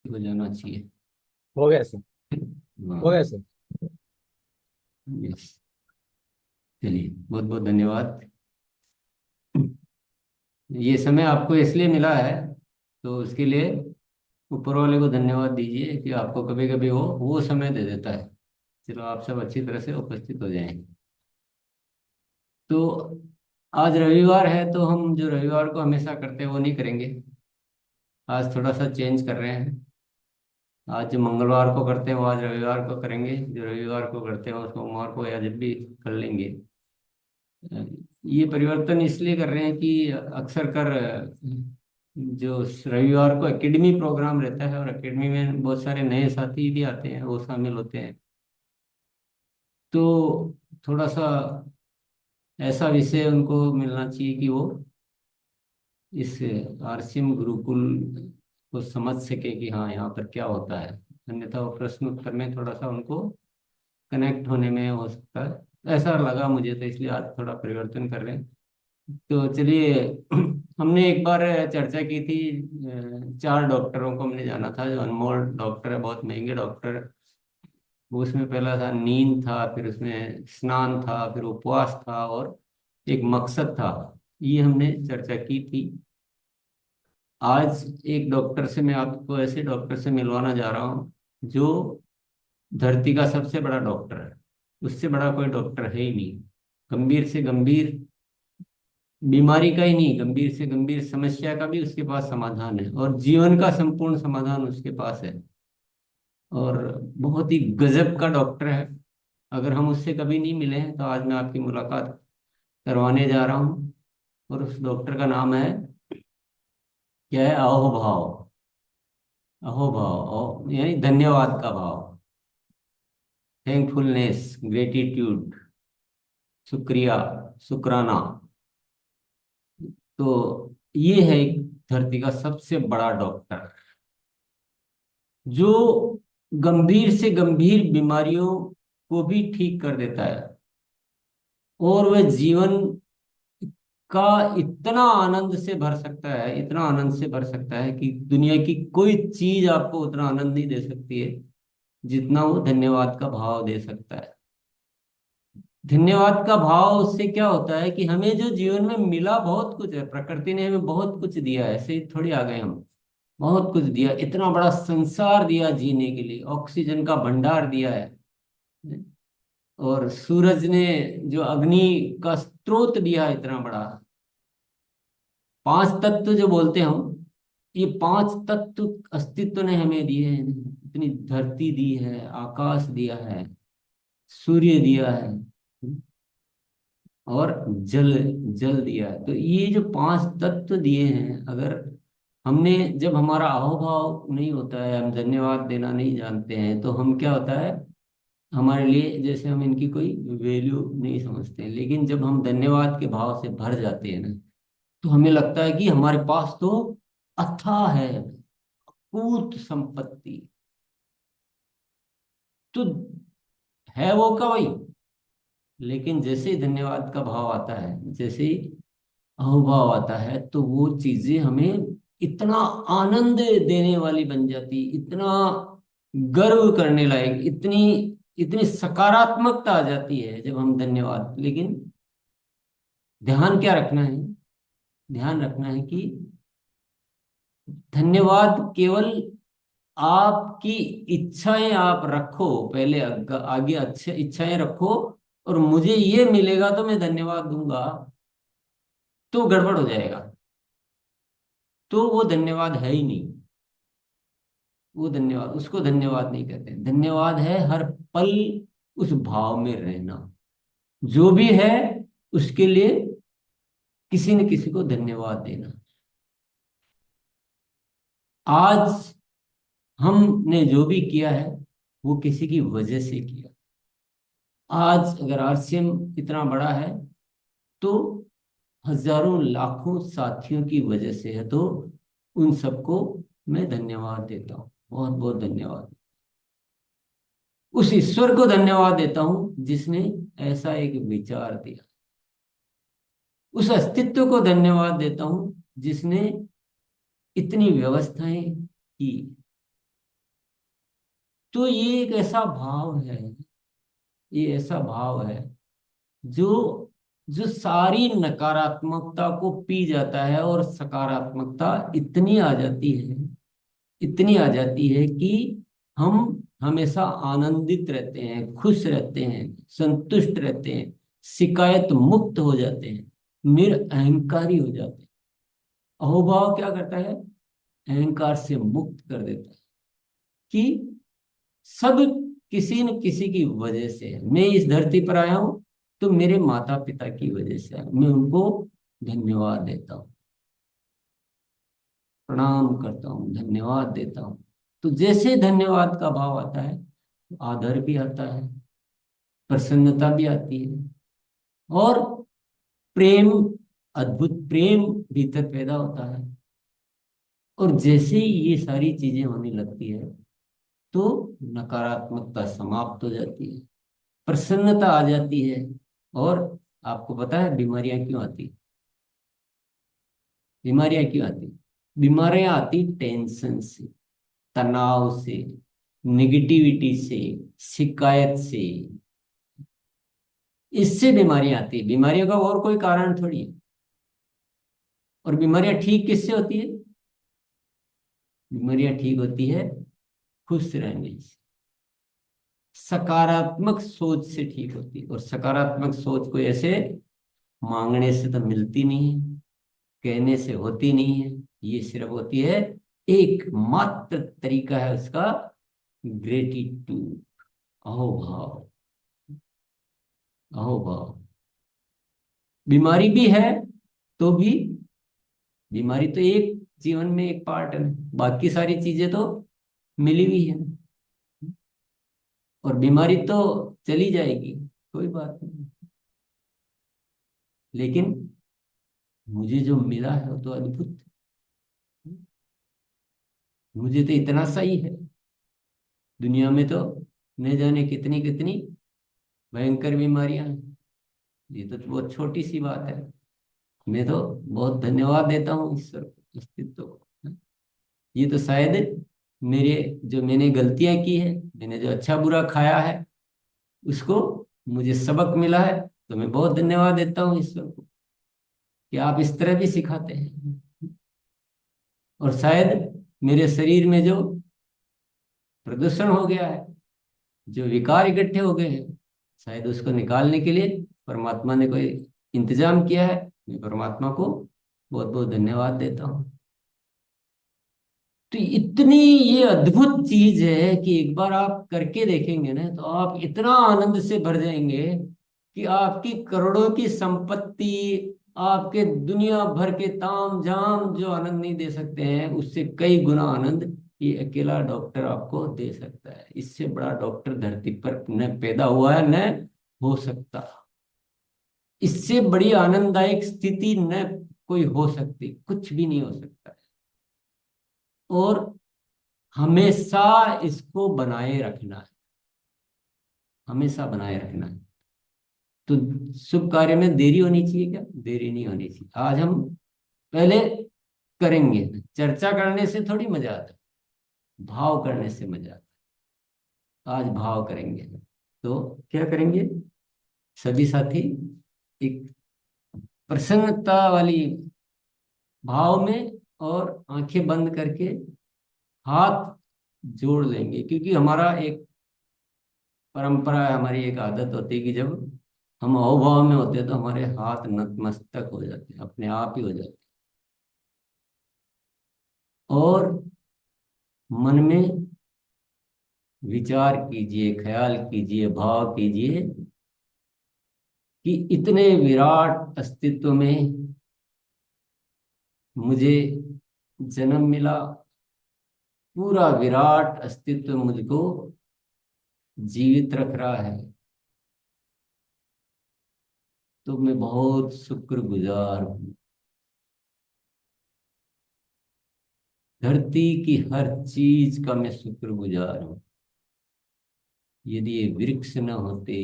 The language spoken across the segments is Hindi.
हो जाना चाहिए। हो गया सर। हो हाँ। गया सर। यस। चलिए, बहुत बहुत धन्यवाद। ये समय आपको इसलिए मिला है, तो उसके लिए ऊपर वाले को धन्यवाद दीजिए कि आपको कभी कभी वो समय दे देता है। चलो, आप सब अच्छी तरह से उपस्थित हो जाएं। तो आज रविवार है, तो हम जो रविवार को हमेशा करते हैं वो नहीं करेंगे। आज थोड़ा सा चेंज कर रहे हैं। आज जो मंगलवार को करते हैं वो आज रविवार को करेंगे, जो रविवार को करते हैं वो सोमवार को या जब भी कर लेंगे। ये परिवर्तन इसलिए कर रहे हैं कि अक्सर कर जो रविवार को एकेडमी प्रोग्राम रहता है, और एकेडमी में बहुत सारे नए साथी भी आते हैं, वो शामिल होते हैं। तो थोड़ा सा ऐसा विषय उनको मिलना चाहिए कि वो इस आरसीएम गुरुकुल को समझ सके कि हाँ, यहाँ पर क्या होता है। अन्यथा वो प्रश्न उत्तर में थोड़ा सा उनको कनेक्ट होने में हो सकता है, ऐसा लगा मुझे, तो इसलिए आज थोड़ा परिवर्तन कर रहे हैं। तो चलिए, हमने एक बार चर्चा की थी। चार डॉक्टरों को हमने जाना था, जो अनमोल डॉक्टर है, बहुत महंगे डॉक्टर। वो उसमें पहला था नींद था, फिर उसमें स्नान था, फिर उपवास था, और एक मकसद था। ये हमने चर्चा की थी। आज एक डॉक्टर से, मैं आपको ऐसे डॉक्टर से मिलवाना जा रहा हूँ जो धरती का सबसे बड़ा डॉक्टर है। उससे बड़ा कोई डॉक्टर है ही नहीं। गंभीर से गंभीर बीमारी का ही नहीं, गंभीर से गंभीर समस्या का भी उसके पास समाधान है, और जीवन का संपूर्ण समाधान उसके पास है। और बहुत ही गजब का डॉक्टर है। अगर हम उससे कभी नहीं मिले हैं तो आज मैं आपकी मुलाकात करवाने जा रहा हूँ। और उस डॉक्टर का नाम है, क्या है, अहोभाव। अहोभाव यानी धन्यवाद का भाव, थैंकफुलनेस, ग्रेटिट्यूड, शुक्रिया, शुक्राना। तो ये है एक धरती का सबसे बड़ा डॉक्टर, जो गंभीर से गंभीर बीमारियों को भी ठीक कर देता है। और वह जीवन का इतना आनंद से भर सकता है, इतना आनंद से भर सकता है कि दुनिया की कोई चीज आपको उतना आनंद नहीं दे सकती है जितना वो धन्यवाद का भाव दे सकता है। धन्यवाद का भाव उससे क्या होता है कि हमें जो जीवन में मिला बहुत कुछ है, प्रकृति ने हमें बहुत कुछ दिया है, ऐसे ही थोड़ी आ गए हम। बहुत कुछ दिया, इतना बड़ा संसार दिया जीने के लिए, ऑक्सीजन का भंडार दिया है। और सूरज ने जो अग्नि का स्रोत दिया इतना बड़ा। पांच तत्व जो बोलते हैं हम, ये पांच तत्व अस्तित्व ने हमें दिए हैं। इतनी धरती दी है, आकाश दिया है, सूर्य दिया है, और जल जल दिया है। तो ये जो पांच तत्व दिए हैं, अगर हमने, जब हमारा अहोभाव नहीं होता है, हम धन्यवाद देना नहीं जानते हैं, तो हम क्या होता है, हमारे लिए जैसे हम इनकी कोई वैल्यू नहीं समझते हैं। लेकिन जब हम धन्यवाद के भाव से भर जाते हैं ना, तो हमें लगता है कि हमारे पास तो अथाह है, कूट संपत्ति। तो है वो का वही। लेकिन जैसे ही धन्यवाद का भाव आता है, जैसे ही अहोभाव आता है, तो वो चीजें हमें इतना आनंद देने वाली बन जाती, इतना गर्व करने लायक, इतनी इतनी सकारात्मकता आ जाती है जब हम धन्यवाद। लेकिन ध्यान क्या रखना है, ध्यान रखना है कि धन्यवाद केवल आपकी इच्छाएं आप रखो पहले, आगे अच्छे इच्छाएं रखो, और मुझे ये मिलेगा तो मैं धन्यवाद दूंगा, तो गड़बड़ हो जाएगा। तो वो धन्यवाद है ही नहीं। वो धन्यवाद, उसको धन्यवाद नहीं कहते। धन्यवाद है हर पल उस भाव में रहना, जो भी है उसके लिए किसी न किसी को धन्यवाद देना। आज हमने जो भी किया है वो किसी की वजह से किया। आज अगर आरसीएम इतना बड़ा है, तो हजारों लाखों साथियों की वजह से है। तो उन सबको मैं धन्यवाद देता हूँ, बहुत बहुत धन्यवाद। उस ईश्वर को धन्यवाद देता हूँ जिसने ऐसा एक विचार दिया। उस अस्तित्व को धन्यवाद देता हूँ जिसने इतनी व्यवस्थाएं की। तो ये एक ऐसा भाव है, ये ऐसा भाव है जो जो सारी नकारात्मकता को पी जाता है, और सकारात्मकता इतनी आ जाती है, इतनी आ जाती है कि हम हमेशा आनंदित रहते हैं, खुश रहते हैं, संतुष्ट रहते हैं, शिकायत मुक्त हो जाते हैं, निरअहंकारी हो जाते हैं। अहोभाव क्या करता है? अहंकार से मुक्त कर देता है कि सब किसी न किसी की वजह से है। मैं इस धरती पर आया हूं तो मेरे माता पिता की वजह से है। मैं उनको धन्यवाद देता हूँ, प्रणाम करता हूँ, धन्यवाद देता हूँ। तो जैसे धन्यवाद का भाव आता है, आदर भी आता है, प्रसन्नता भी आती है, और प्रेम, अद्भुत प्रेम भीतर पैदा होता है। और जैसे ही ये सारी चीजें होने लगती है, तो नकारात्मकता समाप्त हो जाती है, प्रसन्नता आ जाती है। और आपको पता है बीमारियां क्यों आती? बीमारियां क्यों आती? बीमारियां आती टेंशन से, तनाव से, निगेटिविटी से, शिकायत से। इससे बीमारियां आती है। बीमारियों का और कोई कारण थोड़ी है। और बीमारियां ठीक किससे होती है? बीमारियां ठीक होती है खुश रहने से, सकारात्मक सोच से ठीक होती है। और सकारात्मक सोच को ऐसे मांगने से तो मिलती नहीं है, कहने से होती नहीं है। ये सिर्फ होती है, एकमात्र तरीका है उसका, ग्रेटिट्यूड, अहोभाव। अहोभाव बीमारी भी है तो भी, बीमारी तो एक जीवन में एक पार्ट है, बाकी सारी चीजें तो मिली हुई है। और बीमारी तो चली जाएगी, कोई बात नहीं, लेकिन मुझे जो मिला है वो तो अद्भुत है। मुझे तो इतना सही है। दुनिया में तो न जाने कितनी कितनी भयंकर बीमारियां हैं। ये तो बहुत छोटी सी बात है। मैं तो बहुत धन्यवाद देता हूँ ईश्वर को, अस्तित्व को। ये तो शायद मेरे, जो मैंने गलतियां की है, मैंने जो अच्छा बुरा खाया है, उसको मुझे सबक मिला है। तो मैं बहुत धन्यवाद देता हूँ ईश्वर को कि आप इस तरह भी सिखाते हैं। और शायद मेरे शरीर में जो प्रदूषण हो गया है, जो विकार इकट्ठे हो गए हैं, शायद उसको निकालने के लिए परमात्मा ने कोई इंतजाम किया है। मैं परमात्मा को बहुत बहुत धन्यवाद देता हूँ। तो इतनी ये अद्भुत चीज है कि एक बार आप करके देखेंगे ना, तो आप इतना आनंद से भर जाएंगे कि आपकी करोड़ों की संपत्ति, आपके दुनिया भर के ताम झाम जो आनंद नहीं दे सकते हैं, उससे कई गुना आनंद ये अकेला डॉक्टर आपको दे सकता है। इससे बड़ा डॉक्टर धरती पर न पैदा हुआ है, न हो सकता। इससे बड़ी आनंददायक स्थिति न कोई हो सकती, कुछ भी नहीं हो सकता। और हमेशा इसको बनाए रखना है, हमेशा बनाए रखना है। तो शुभ कार्य में देरी होनी चाहिए क्या? देरी नहीं होनी चाहिए। आज हम पहले करेंगे, चर्चा करने से थोड़ी मजा आता है, भाव करने से मजा आता है। आज भाव करेंगे। तो क्या करेंगे सभी साथी? एक प्रसन्नता वाली भाव में, और आंखें बंद करके हाथ जोड़ लेंगे। क्योंकि हमारा एक परंपरा है, हमारी एक आदत होती है कि जब हम अहोभाव में होते हैं तो हमारे हाथ नतमस्तक हो जाते हैं, अपने आप ही हो जाते हैं। और मन में विचार कीजिए, ख्याल कीजिए, भाव कीजिए कि इतने विराट अस्तित्व में मुझे जन्म मिला, पूरा विराट अस्तित्व मुझको जीवित रख रहा है। तो मैं बहुत शुक्रगुजार हूँ। धरती की हर चीज का मैं शुक्रगुजार हूँ। यदि ये वृक्ष न होते,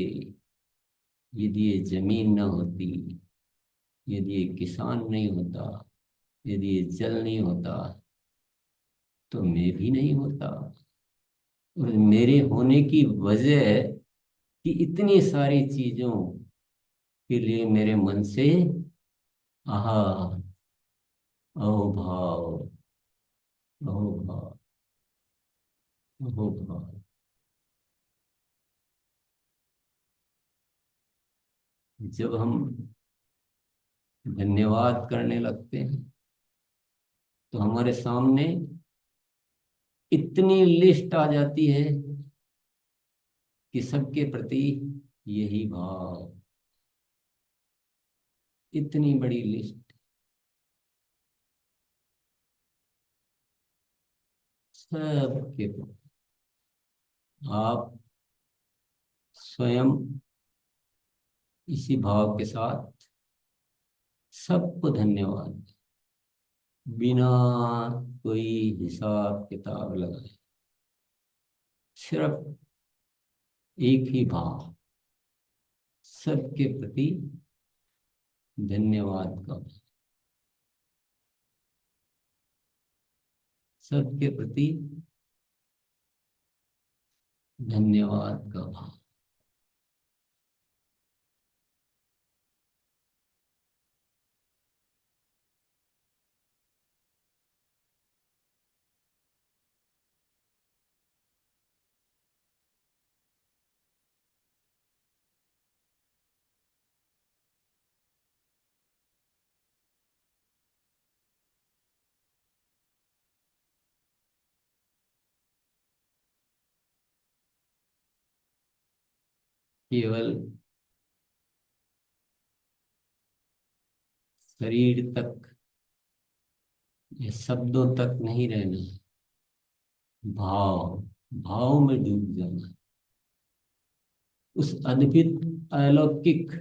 यदि ये जमीन न होती, यदि ये किसान नहीं होता, यदि ये जल नहीं होता, तो मैं भी नहीं होता। और मेरे होने की वजह कि इतनी सारी चीजों के लिए मेरे मन से आहा अहोभाव अहोभाव अहोभाव। जब हम धन्यवाद करने लगते हैं तो हमारे सामने इतनी लिस्ट आ जाती है कि सबके प्रति यही भाव, इतनी बड़ी लिस्ट। सबके प्रति आप स्वयं इसी भाव के साथ सबको धन्यवाद, बिना कोई हिसाब किताब लगाए, सिर्फ एक ही भाव, सबके प्रति धन्यवाद का, सबके प्रति धन्यवाद का भाव। केवल शरीर तक या शब्दों तक नहीं रहना, भाव, भाव में डूब जाना, उस अद्भुत अलौकिक,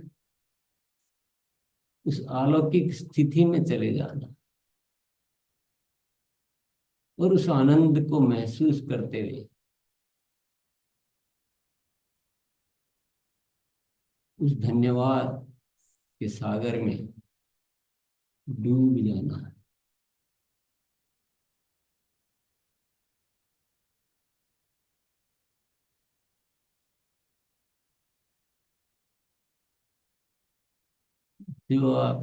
उस अलौकिक स्थिति में चले जाना और उस आनंद को महसूस करते हुए उस धन्यवाद के सागर में डूब जाना है। जो आप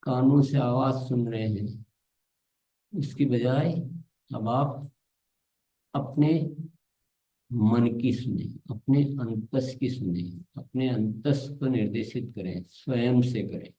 कानों से आवाज सुन रहे हैं उसकी बजाय अब आप अपने मन की सुने, अपने अंतस की सुने, अपने अंतस को निर्देशित करें, स्वयं से करें।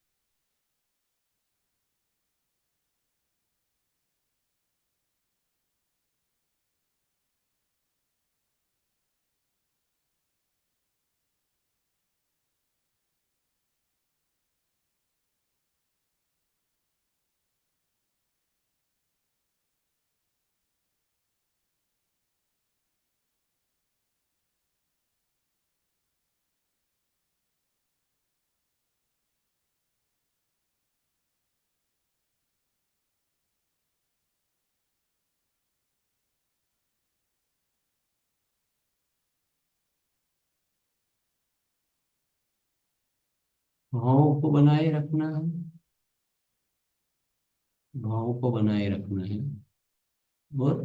भावों को बनाए रखना है, भावों को बनाए रखना है और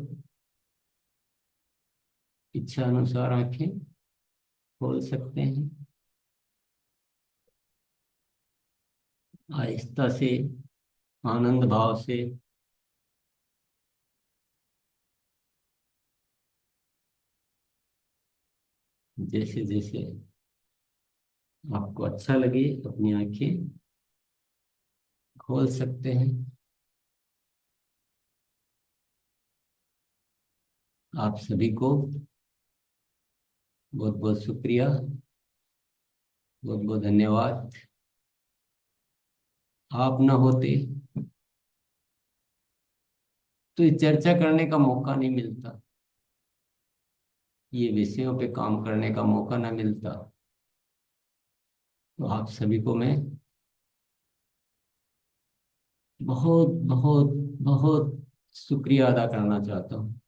इच्छा अनुसार आंखें खोल सकते हैं। आहिस्ता से, आनंद भाव से जैसे जैसे आपको अच्छा लगे अपनी आंखें खोल सकते हैं। आप सभी को बहुत बहुत शुक्रिया, बहुत बहुत धन्यवाद। आप ना होते तो ये चर्चा करने का मौका नहीं मिलता, ये विषयों पे काम करने का मौका ना मिलता। तो आप सभी को मैं बहुत बहुत बहुत शुक्रिया अदा करना चाहता हूँ।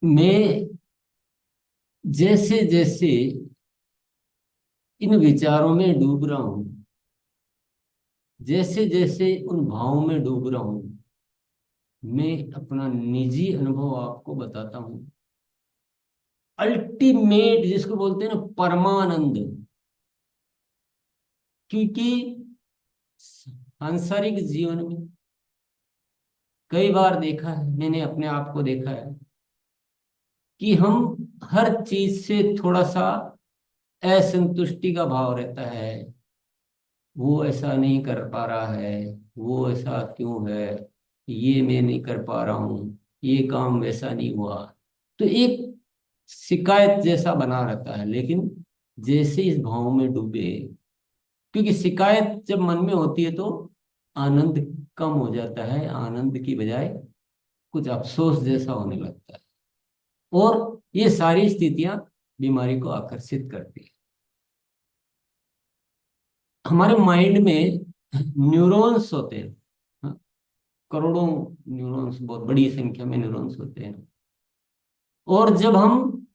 मैं जैसे जैसे इन विचारों में डूब रहा हूँ जैसे जैसे उन भावों में डूब रहा हूं, मैं अपना निजी अनुभव आपको बताता हूं। अल्टीमेट जिसको बोलते हैं ना, परमानंद। क्योंकि सांसारिक जीवन में कई बार देखा है, मैंने अपने आप को देखा है कि हम हर चीज से थोड़ा सा असंतुष्टि का भाव रहता है। वो ऐसा नहीं कर पा रहा है, वो ऐसा क्यों है, ये मैं नहीं कर पा रहा हूँ, ये काम वैसा नहीं हुआ। तो एक शिकायत जैसा बना रहता है। लेकिन जैसे इस भाव में डूबे, क्योंकि शिकायत जब मन में होती है तो आनंद कम हो जाता है, आनंद की बजाय कुछ अफसोस जैसा होने लगता है। और ये सारी स्थितियां बीमारी को आकर्षित करती है। हमारे माइंड में न्यूरॉन्स होते हैं, हाँ, करोड़ों न्यूरॉन्स, बहुत बड़ी संख्या में न्यूरॉन्स होते हैं। और जब हम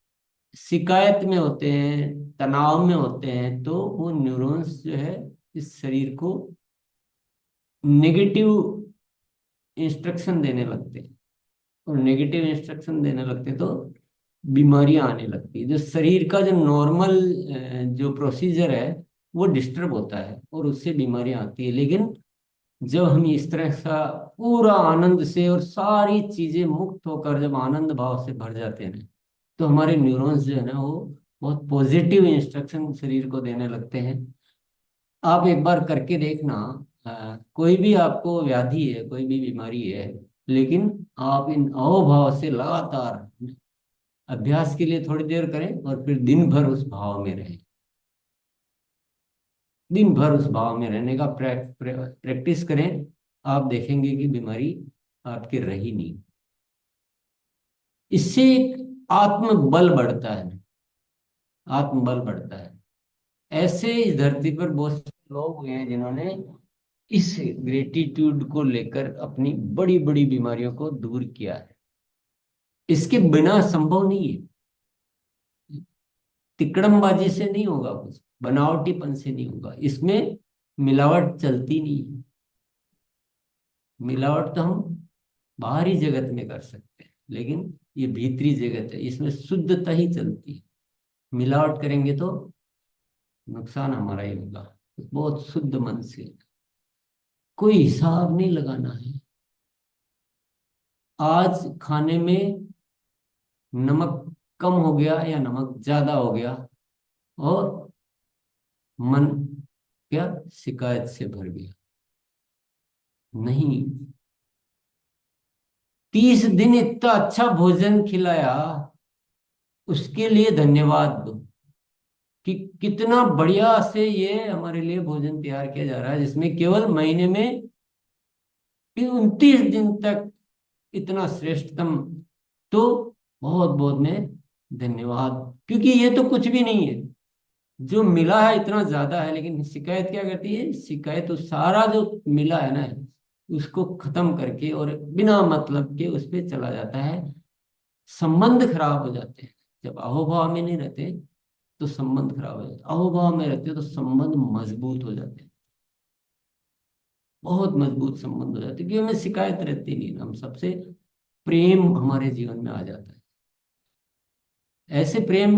शिकायत में होते हैं, तनाव में होते हैं, तो वो न्यूरॉन्स जो है इस शरीर को नेगेटिव इंस्ट्रक्शन देने लगते हैं। और नेगेटिव इंस्ट्रक्शन देने लगते हैं तो बीमारियां आने लगती है। जो शरीर का जो नॉर्मल जो प्रोसीजर है वो डिस्टर्ब होता है और उससे बीमारियां आती है। लेकिन जब हम इस तरह सा पूरा आनंद से और सारी चीजें मुक्त होकर जब आनंद भाव से भर जाते हैं, तो हमारे न्यूरॉन्स जो है ना वो बहुत पॉजिटिव इंस्ट्रक्शन शरीर को देने लगते हैं। आप एक बार करके देखना। कोई भी आपको व्याधि है, कोई भी बीमारी है, लेकिन आप इन अहोभाव से लगातार अभ्यास के लिए थोड़ी देर करें और फिर दिन भर उस भाव में रहें। दिन भर उस भाव में रहने का प्रैक्टिस करें। आप देखेंगे कि बीमारी आपके रही नहीं। इससे एक आत्मबल बढ़ता है, आत्मबल बढ़ता है। ऐसे इस धरती पर बहुत से लोग हुए हैं जिन्होंने इस ग्रेटिट्यूड को लेकर अपनी बड़ी बड़ी बीमारियों को दूर किया है। इसके बिना संभव नहीं है। तिकड़मबाजी से नहीं होगा, कुछ बनावटीपन से नहीं होगा। इसमें मिलावट चलती नहीं है। मिलावट तो हम बाहरी जगत में कर सकते हैं, लेकिन ये भीतरी जगत है, इसमें शुद्धता ही चलती है। मिलावट करेंगे तो नुकसान हमारा ही होगा। बहुत शुद्ध मन से, कोई हिसाब नहीं लगाना है। आज खाने में नमक कम हो गया या नमक ज्यादा हो गया, और मन क्या शिकायत से भर गया। नहीं, 30 दिन इतना अच्छा भोजन खिलाया, उसके लिए धन्यवाद दो कि कितना बढ़िया से ये हमारे लिए भोजन तैयार किया जा रहा है, जिसमें केवल महीने में 29 दिन तक इतना श्रेष्ठतम। तो बहुत बहुत में धन्यवाद। क्योंकि ये तो कुछ भी नहीं है, जो मिला है इतना ज्यादा है। लेकिन शिकायत क्या करती है? शिकायत तो सारा जो मिला है ना, उसको खत्म करके और बिना मतलब के उस पे चला जाता है। संबंध खराब हो जाते हैं। जब अहोभाव में नहीं रहते तो संबंध खराब हो जाते हैं, अहोभाव में रहते तो संबंध मजबूत हो जाते हैं। बहुत मजबूत संबंध हो जाते हैं, क्योंकि हमें शिकायत रहती नहीं, हम सबसे प्रेम हमारे जीवन में आ जाता है। ऐसे प्रेम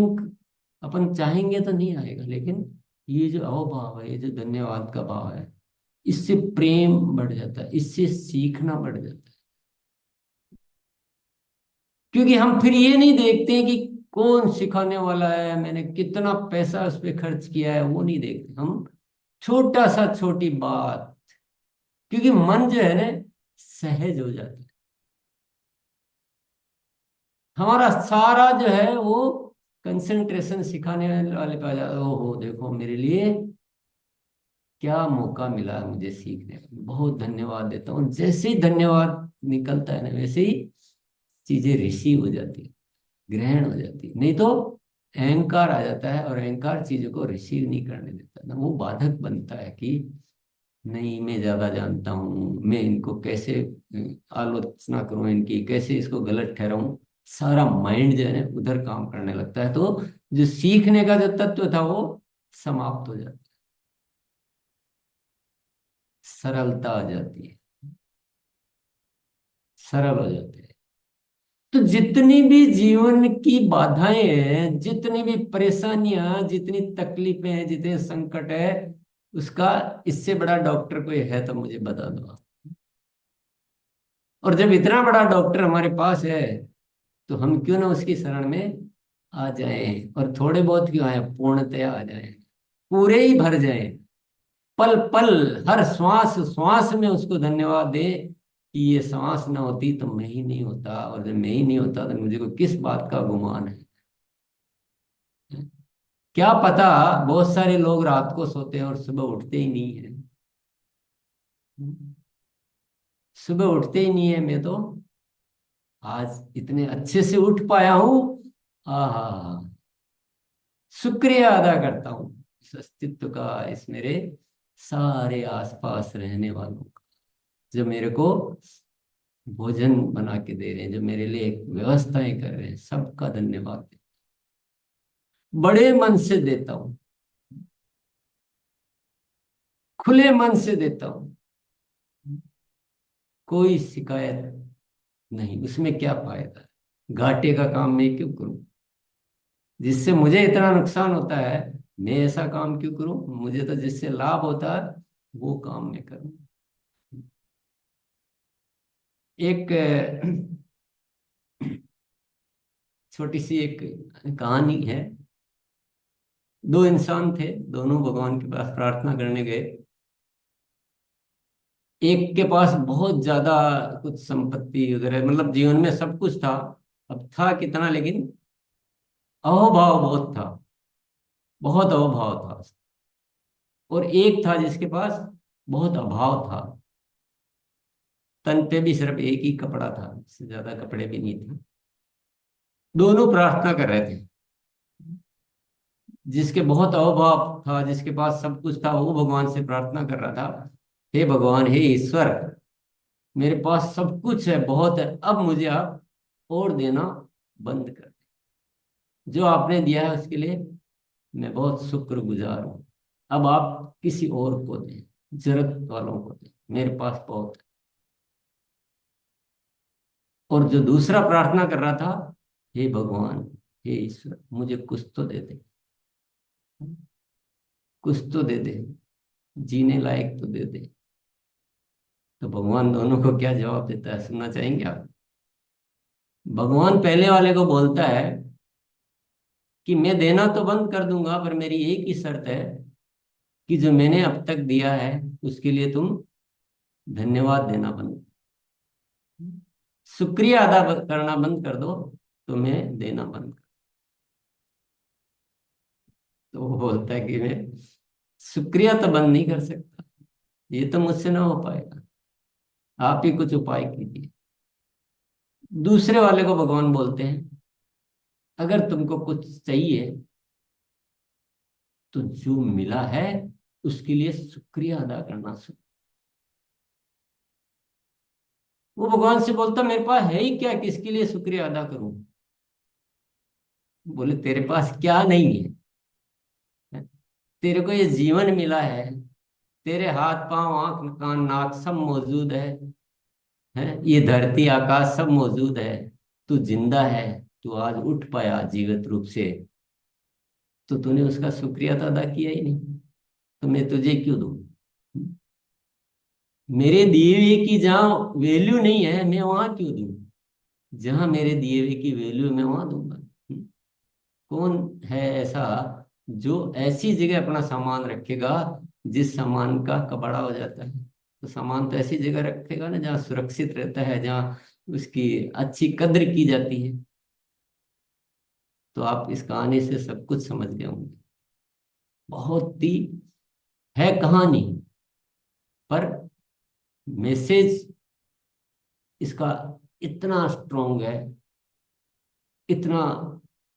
अपन चाहेंगे तो नहीं आएगा, लेकिन ये जो अहोभाव है, ये जो धन्यवाद का भाव है, इससे प्रेम बढ़ जाता है, इससे सीखना बढ़ जाता है। क्योंकि हम फिर ये नहीं देखते हैं कि कौन सिखाने वाला है, मैंने कितना पैसा उस पर खर्च किया है, वो नहीं देखते हम। छोटा सा छोटी बात, क्योंकि मन जो है ना सहज हो जाता है। हमारा सारा जो है वो कंसंट्रेशन सिखाने वाले पे आ जाता है। ओहो देखो मेरे लिए क्या मौका मिला है मुझे सीखने का, बहुत धन्यवाद देता हूँ। जैसे ही धन्यवाद निकलता है ना, वैसे ही चीजें रिसीव हो जाती है, ग्रहण हो जाती है। नहीं तो अहंकार आ जाता है, और अहंकार चीजों को रिसीव नहीं करने देता ना, वो बाधक बनता है कि नहीं मैं ज्यादा जानता हूँ, मैं इनको कैसे आलोचना करूं, इनकी कैसे इसको गलत ठहराऊं। सारा माइंड जो है ना उधर काम करने लगता है, तो जो सीखने का जो तत्व था वो समाप्त हो जाता है। सरलता आ जाती है, सरल हो जाते हैं। तो जितनी भी जीवन की बाधाएं हैं, जितनी भी परेशानियां, जितनी तकलीफें हैं, जितने संकट है, उसका इससे बड़ा डॉक्टर कोई है तो मुझे बता दो आप। और जब इतना बड़ा डॉक्टर हमारे पास है, तो हम क्यों ना उसकी शरण में आ जाएं, और थोड़े बहुत क्यों आए, पूर्णतया आ जाएं, पूरे ही भर जाएं, पल पल, हर श्वास श्वास में उसको धन्यवाद दे कि ये श्वास ना होती तो मैं ही नहीं होता, और जब मैं ही नहीं होता तो मुझे को किस बात का गुमान है। क्या पता, बहुत सारे लोग रात को सोते हैं और सुबह उठते ही नहीं है। सुबह उठते ही नहीं है, मैं तो आज इतने अच्छे से उठ पाया हूं। आहा, शुक्रिया अदा करता हूँ इस अस्तित्व का, इस मेरे सारे आसपास रहने वालों का, जो मेरे को भोजन बना के दे रहे हैं, जो मेरे लिए एक व्यवस्थाएं कर रहे हैं, सबका धन्यवाद। बड़े मन से देता हूँ, खुले मन से देता हूँ, कोई शिकायत नहीं। उसमें क्या फायदा है, घाटे का काम मैं क्यों करूं, जिससे मुझे इतना नुकसान होता है, मैं ऐसा काम क्यों करूं। मुझे तो जिससे लाभ होता है वो काम मैं करूं। एक छोटी सी एक कहानी है। दो इंसान थे, दोनों भगवान के पास प्रार्थना करने गए। एक के पास बहुत ज्यादा कुछ संपत्ति वगैरह, मतलब जीवन में सब कुछ था। अब था कितना, लेकिन अहोभाव बहुत था, बहुत अहोभाव था। और एक था जिसके पास बहुत अभाव था, तन पे भी सिर्फ एक ही कपड़ा था, इससे ज्यादा कपड़े भी नहीं थे। दोनों प्रार्थना कर रहे थे। जिसके बहुत अभाव था, जिसके पास सब कुछ था, वो भगवान से प्रार्थना कर रहा था, हे भगवान, हे ईश्वर, मेरे पास सब कुछ है, बहुत है, अब मुझे आप और देना बंद कर दें। जो आपने दिया है उसके लिए मैं बहुत शुक्रगुजार हूँ। अब आप किसी और को दें, जरूरत वालों को दें, मेरे पास बहुत है। और जो दूसरा प्रार्थना कर रहा था, हे भगवान, हे ईश्वर, मुझे कुछ तो दे दे, कुछ तो दे दे, जीने लायक तो दे दे। तो भगवान दोनों को क्या जवाब देता है, सुनना चाहेंगे आप। भगवान पहले वाले को बोलता है कि मैं देना तो बंद कर दूंगा, पर मेरी एक ही शर्त है कि जो मैंने अब तक दिया है उसके लिए तुम धन्यवाद देना बंद, शुक्रिया अदा करना बंद कर दो, तो मैं देना बंद कर। तो वो बोलता है कि मैं शुक्रिया तो बंद नहीं कर सकता, ये तो मुझसे ना हो पाएगा, आप ही कुछ उपाय कीजिए। दूसरे वाले को भगवान बोलते हैं, अगर तुमको कुछ चाहिए तो जो मिला है उसके लिए शुक्रिया अदा करना सीखो। वो भगवान से बोलता, मेरे पास है ही क्या, किसके लिए शुक्रिया अदा करूं। बोले, तेरे पास क्या नहीं है, तेरे को ये जीवन मिला है, तेरे हाथ पांव आंख कान नाक सब मौजूद है, ये धरती आकाश सब मौजूद है, तू जिंदा है, तू आज उठ पाया जीवित रूप से, तो तूने उसका शुक्रिया तो अदा किया ही नहीं, तो मैं तुझे क्यों दूं। मेरे दिए हुए की जहाँ वैल्यू नहीं है, मैं वहां क्यों दूं, जहां मेरे दिए हुए की वैल्यू मैं वहां दूंगा। कौन है ऐसा जो ऐसी जगह अपना सामान रखेगा जिस सामान का कबाड़ा हो जाता है। तो सामान तो ऐसी जगह रखेगा ना जहाँ सुरक्षित रहता है, जहाँ उसकी अच्छी कद्र की जाती है। तो आप इस कहानी से सब कुछ समझ गए होंगे। बहुत ही है कहानी, पर मैसेज इसका इतना स्ट्रोंग है, इतना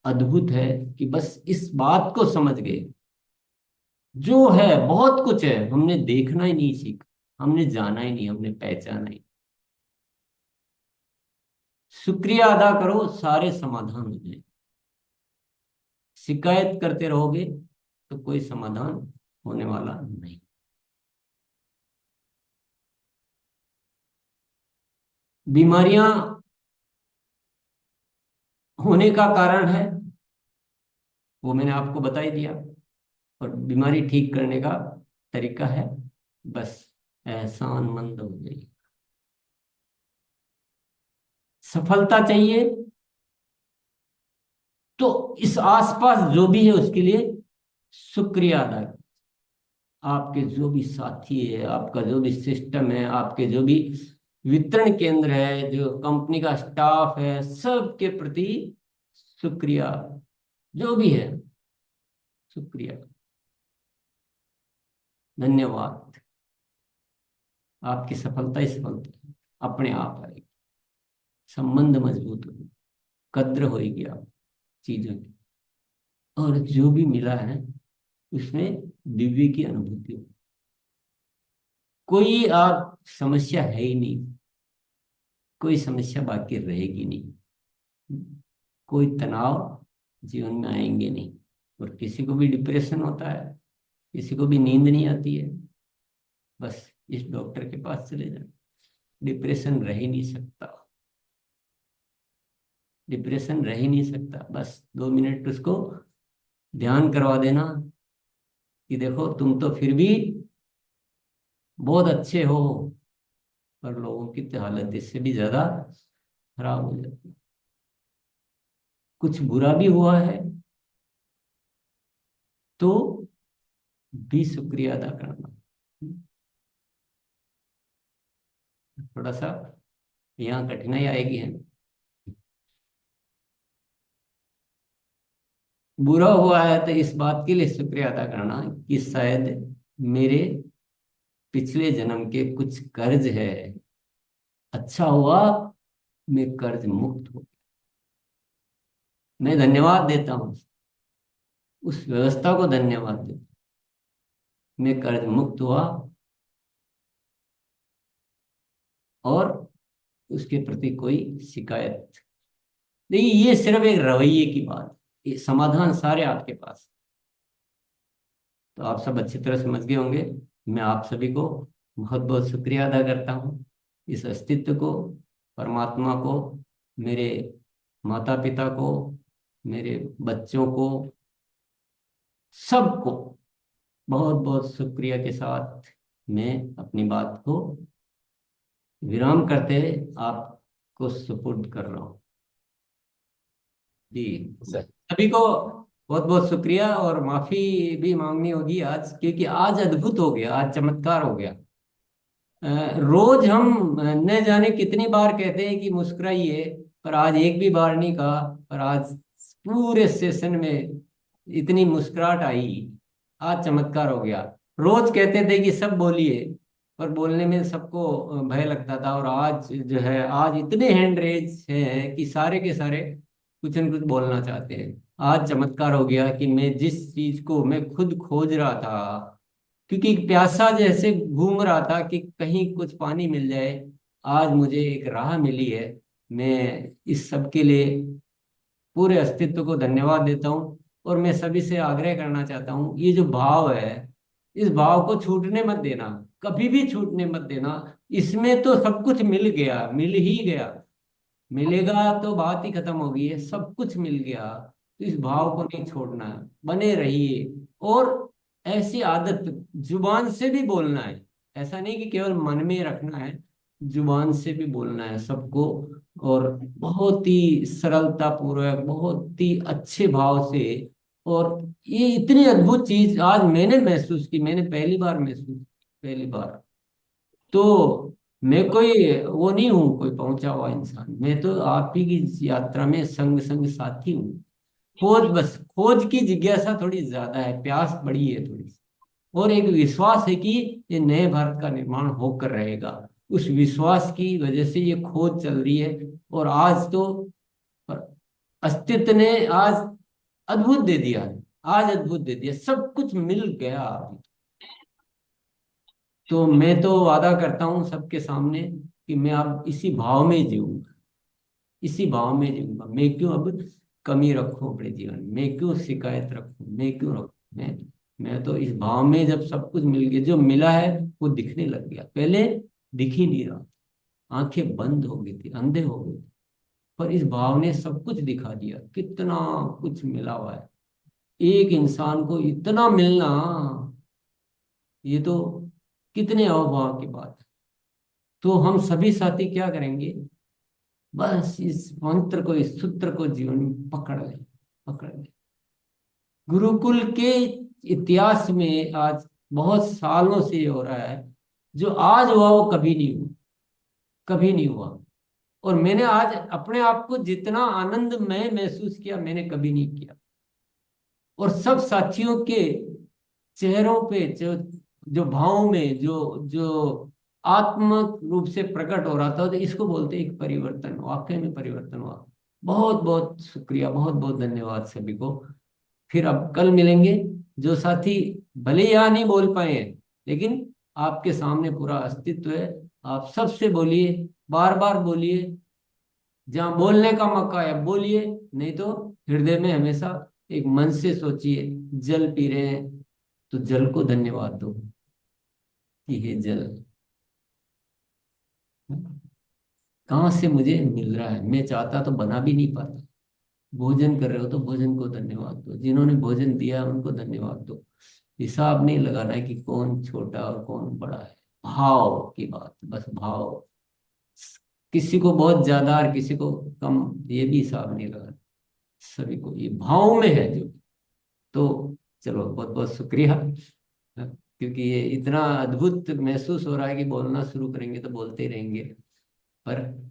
अद्भुत है, कि बस इस बात को समझ गए। जो है बहुत कुछ है, हमने देखना ही नहीं सीखा, हमने जाना ही नहीं, हमने पहचाना ही। शुक्रिया अदा करो, सारे समाधान हो जाए। शिकायत करते रहोगे तो कोई समाधान होने वाला नहीं। बीमारियां होने का कारण है वो मैंने आपको बता ही दिया, और बीमारी ठीक करने का तरीका है बस एहसानमंद हो जाइए। सफलता चाहिए तो इस आसपास जो भी है उसके लिए शुक्रिया अदा करें। आपके जो भी साथी है, आपका जो भी सिस्टम है, आपके जो भी वितरण केंद्र है, जो कंपनी का स्टाफ है, सबके प्रति शुक्रिया। जो भी है, शुक्रिया, धन्यवाद। आपकी सफलता ही सफलता है, अपने आप आएगी। संबंध मजबूत होगी, कद्र होगी आप चीजों की, और जो भी मिला है उसमें दिव्य की अनुभूति हो। कोई आप समस्या है ही नहीं, कोई समस्या बाकी रहेगी नहीं, कोई तनाव जीवन में आएंगे नहीं। और किसी को भी डिप्रेशन होता है, किसी को भी नींद नहीं आती है, बस इस डॉक्टर के पास चले जाए। डिप्रेशन रह ही नहीं सकता, डिप्रेशन रह ही नहीं सकता। बस 2 मिनट उसको ध्यान करवा देना कि देखो तुम तो फिर भी बहुत अच्छे हो, पर लोगों की तो हालत इससे भी ज्यादा खराब हो जाती है। कुछ बुरा भी हुआ है तो भी शुक्रिया अदा करना। थोड़ा सा यहाँ कठिनाई आएगी है। बुरा हुआ है तो इस बात के लिए शुक्रिया अदा करना कि शायद मेरे पिछले जन्म के कुछ कर्ज है, अच्छा हुआ मैं कर्ज मुक्त हो। मैं धन्यवाद देता हूँ, उस व्यवस्था को धन्यवाद देता हूँ। मैं कर्ज मुक्त हुआ, और उसके प्रति कोई शिकायत नहीं। ये सिर्फ एक रवैये की बात है, ये समाधान सारे आपके पास। तो आप सब अच्छी तरह समझ गए होंगे। मैं आप सभी को बहुत बहुत शुक्रिया अदा करता हूँ, इस अस्तित्व को, परमात्मा को, मेरे माता पिता को, मेरे बच्चों को, सबको बहुत बहुत शुक्रिया के साथ मैं अपनी बात को विराम करते आपको सुपुर्द कर रहा हूँ। जी, सर। सभी को बहुत बहुत शुक्रिया, और माफी भी मांगनी होगी आज, क्योंकि आज अद्भुत हो गया, आज चमत्कार हो गया। रोज हम न जाने कितनी बार कहते हैं कि मुस्कुराइए, पर आज एक भी बार नहीं कहा, पर आज पूरे सेशन में इतनी मुस्कुराहट आई। आज चमत्कार हो गया। रोज कहते थे कि सब बोलिए, पर बोलने में सबको भय लगता था, और आज जो है, आज इतने हैंड रेज हैं कि सारे के सारे कुछ न कुछ बोलना चाहते हैं। आज चमत्कार हो गया कि मैं जिस चीज को मैं खुद खोज रहा था, क्योंकि एक प्यासा जैसे घूम रहा था कि कहीं कुछ पानी मिल जाए, आज मुझे एक राह मिली है। मैं इस सब के लिए पूरे अस्तित्व को धन्यवाद देता हूँ। और मैं सभी से आग्रह करना चाहता हूँ, ये जो भाव है, इस भाव को छूटने मत देना, कभी भी छूटने मत देना। इसमें तो सब कुछ मिल गया, मिल ही गया। मिलेगा तो बात ही खत्म होगी, है सब कुछ मिल गया। तो इस भाव को नहीं छोड़ना है, बने रहिए। और ऐसी आदत, जुबान से भी बोलना है, ऐसा नहीं कि केवल मन में रखना है, जुबान से भी बोलना है सबको। और बहुत ही सरलता पूर्वक, बहुत ही अच्छे भाव से। और ये इतनी अद्भुत चीज आज मैंने महसूस की, मैंने पहली बार महसूस की, पहली बार। तो मैं कोई वो नहीं हूँ, कोई पहुंचा हुआ इंसान। मैं तो आप ही की इस यात्रा में संग संग साथी हूँ। खोज, बस खोज की जिज्ञासा थोड़ी ज्यादा है, प्यास बड़ी है थोड़ी सी, और एक विश्वास है कि ये नए भारत का निर्माण होकर रहेगा। उस विश्वास की वजह से ये खोज चल रही है। और आज तो अस्तित्व ने आज अद्भुत दे दिया है, आज अद्भुत दे दिया, सब कुछ मिल गया अभी। तो मैं तो वादा करता हूँ सबके सामने कि मैं अब इसी भाव में जीऊंगा, इसी भाव में जीऊंगा। मैं क्यों अब कमी रखूं अपने जीवन में, मैं क्यों शिकायत रखूं, मैं क्यों रखूं। मैं तो इस भाव में, जब सब कुछ मिल गया, जो मिला है वो दिखने लग गया, पहले दिख ही नहीं रहा। आंखें बंद हो गई थी, अंधे हो गए थे। पर इस भाव ने सब कुछ दिखा दिया, कितना कुछ मिला हुआ है। एक इंसान को इतना मिलना, ये तो कितने अहोभाव की बात है। तो हम सभी साथी क्या करेंगे, बस इस मंत्र को, इस सूत्र को जीवन में पकड़ लें, पकड़ लें। गुरुकुल के इतिहास में आज बहुत सालों से ये हो रहा है। जो आज हुआ वो कभी नहीं हुआ, कभी नहीं हुआ। और मैंने आज अपने आप को जितना आनंदमय महसूस किया, मैंने कभी नहीं किया। और सब साथियों के चेहरों पे जो जो भाव में जो जो आत्मक रूप से प्रकट हो रहा था, तो इसको बोलते हैं एक परिवर्तन, वाकई में परिवर्तन हुआ। बहुत बहुत शुक्रिया, बहुत बहुत धन्यवाद सभी को। फिर अब कल मिलेंगे। जो साथी भले ही यहाँ नहीं बोल पाए हैं, लेकिन आपके सामने पूरा अस्तित्व है। आप सबसे बोलिए, बार बार बोलिए। जहाँ बोलने का मौका है बोलिए, नहीं तो हृदय में हमेशा एक मन से सोचिए। जल पी रहे हैं तो जल को धन्यवाद दो कि हे जल, कहाँ से मुझे मिल रहा है। मैं चाहता तो बना भी नहीं पाता। भोजन कर रहे हो तो भोजन को धन्यवाद दो, जिन्होंने भोजन दिया उनको धन्यवाद दो। हिसाब नहीं लगाना है कि कौन छोटा और कौन बड़ा है। भाव की बात, बस भाव। किसी को बहुत ज्यादा और किसी को कम, ये भी हिसाब नहीं लगाना। सभी को ये भाव में है जो। तो चलो, बहुत बहुत शुक्रिया। क्योंकि ये इतना अद्भुत महसूस हो रहा है कि बोलना शुरू करेंगे तो बोलते ही रहेंगे। पर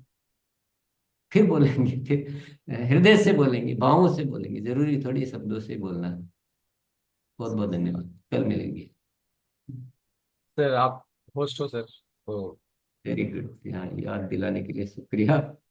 फिर बोलेंगे, फिर हृदय से बोलेंगे, भावों से बोलेंगे। जरूरी थोड़ी शब्दों से बोलना है। बहुत बहुत धन्यवाद, कल मिलेंगे। सर आप होस्ट हो सर, तो वेरी गुड, हाँ, याद दिलाने के लिए शुक्रिया।